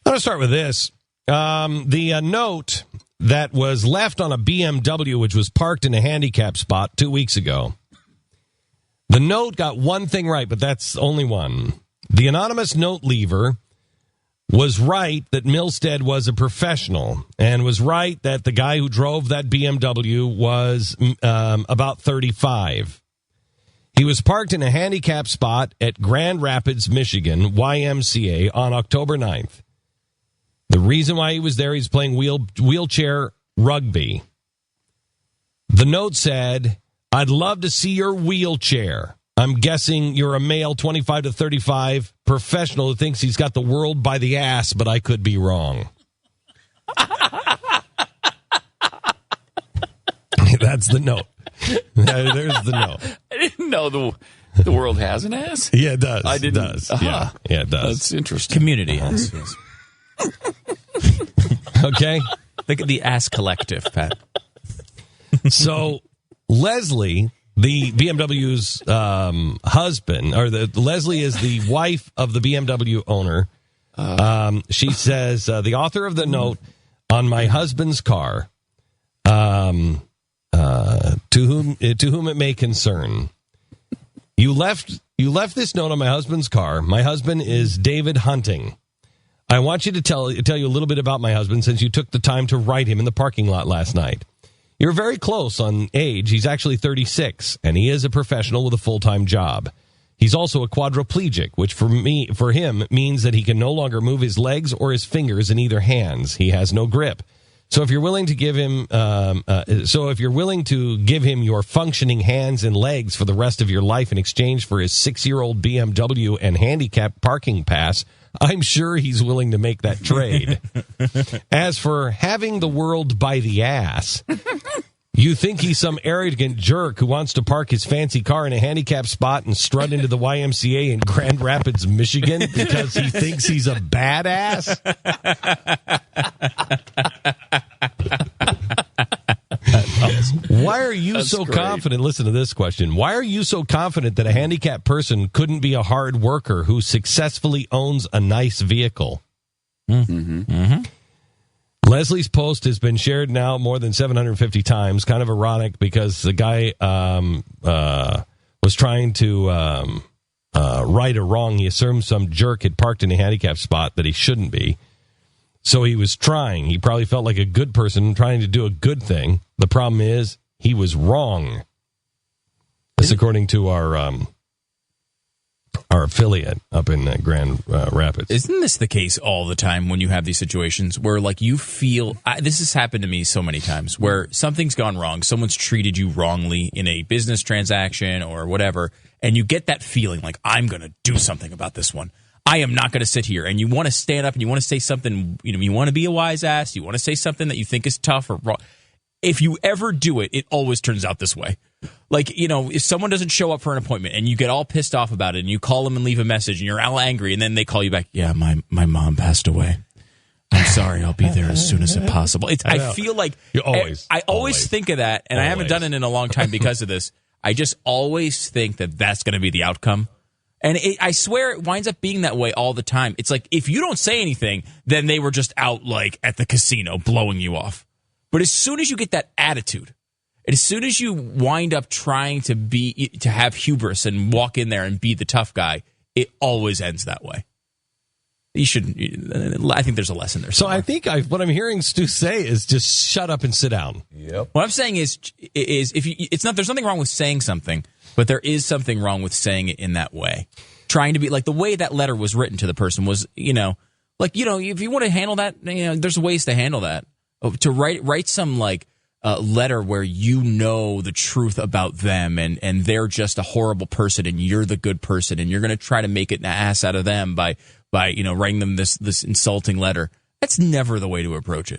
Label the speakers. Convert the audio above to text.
Speaker 1: I'm going to start with this. The note that was left on a BMW, which was parked in a handicap spot 2 weeks ago. The note got one thing right, but that's only one. The anonymous note leaver was right that Milstead was a professional and was right that the guy who drove that BMW was about 35. He was parked in a handicap spot at Grand Rapids, Michigan YMCA on October 9th. The reason why he was there, he's playing wheelchair rugby. The note said, "I'd love to see your wheelchair. I'm guessing you're a male 25 to 35 professional who thinks he's got the world by the ass, but I could be wrong." That's the note. There's the note.
Speaker 2: I didn't know the world has an ass.
Speaker 1: Yeah, it does.
Speaker 2: I didn't.
Speaker 1: It does. Yeah, it does.
Speaker 2: That's interesting.
Speaker 3: Community ass. Yes.
Speaker 1: Okay.
Speaker 3: The ass collective, Pat.
Speaker 1: So Leslie, the BMW's husband, or Leslie is the wife of the BMW owner. She says, the author of the note on my husband's car, to whom it may concern. You left this note on my husband's car. My husband is David Hunting. I want you to tell you a little bit about my husband since you took the time to write him in the parking lot last night. You're very close on age. He's actually 36, and he is a professional with a full-time job. He's also a quadriplegic, which for him means that he can no longer move his legs or his fingers in either hands. He has no grip. So if you're willing to give him, your functioning hands and legs for the rest of your life in exchange for his 6-year-old BMW and handicap parking pass, I'm sure he's willing to make that trade. As for having the world by the ass, you think he's some arrogant jerk who wants to park his fancy car in a handicap spot and strut into the YMCA in Grand Rapids, Michigan because he thinks he's a badass? Why are you so confident? Listen to this question. Why are you so confident that a handicapped person couldn't be a hard worker who successfully owns a nice vehicle? Mm-hmm. Mm-hmm. Leslie's post has been shared now more than 750 times. Kind of ironic because the guy was trying to right a wrong. He assumed some jerk had parked in a handicap spot that he shouldn't be. So he was trying. He probably felt like a good person trying to do a good thing. The problem is he was wrong. This according to our affiliate up in Grand Rapids.
Speaker 3: Isn't this the case all the time when you have these situations where, like, you feel this has happened to me so many times where something's gone wrong, someone's treated you wrongly in a business transaction or whatever, and you get that feeling like, I'm going to do something about this one. I am not going to sit here. And you want to stand up and you want to say something, you want to be a wise ass, you want to say something that you think is tough or wrong. If you ever do it, it always turns out this way. Like, if someone doesn't show up for an appointment and you get all pissed off about it and you call them and leave a message and you're all angry and then they call you back, yeah, my mom passed away. I'm sorry, I'll be there as soon as possible. I feel like I always think of that, and I haven't done it in a long time because of this. I just always think that that's going to be the outcome. And I swear it winds up being that way all the time. It's like, if you don't say anything, then they were just out like at the casino blowing you off. But as soon as you get that attitude, and as soon as you wind up trying to have hubris and walk in there and be the tough guy, it always ends that way. You shouldn't. I think there's a lesson there somewhere.
Speaker 1: So I think what I'm hearing Stu say is just shut up and sit down.
Speaker 2: Yep.
Speaker 3: What I'm saying is there's nothing wrong with saying something, but there is something wrong with saying it in that way. Trying to be like the way that letter was written to the person was, if you want to handle that, there's ways to handle that. To write some letter where the truth about them and they're just a horrible person and you're the good person and you're going to try to make an ass out of them by writing them this insulting letter. That's never the way to approach it.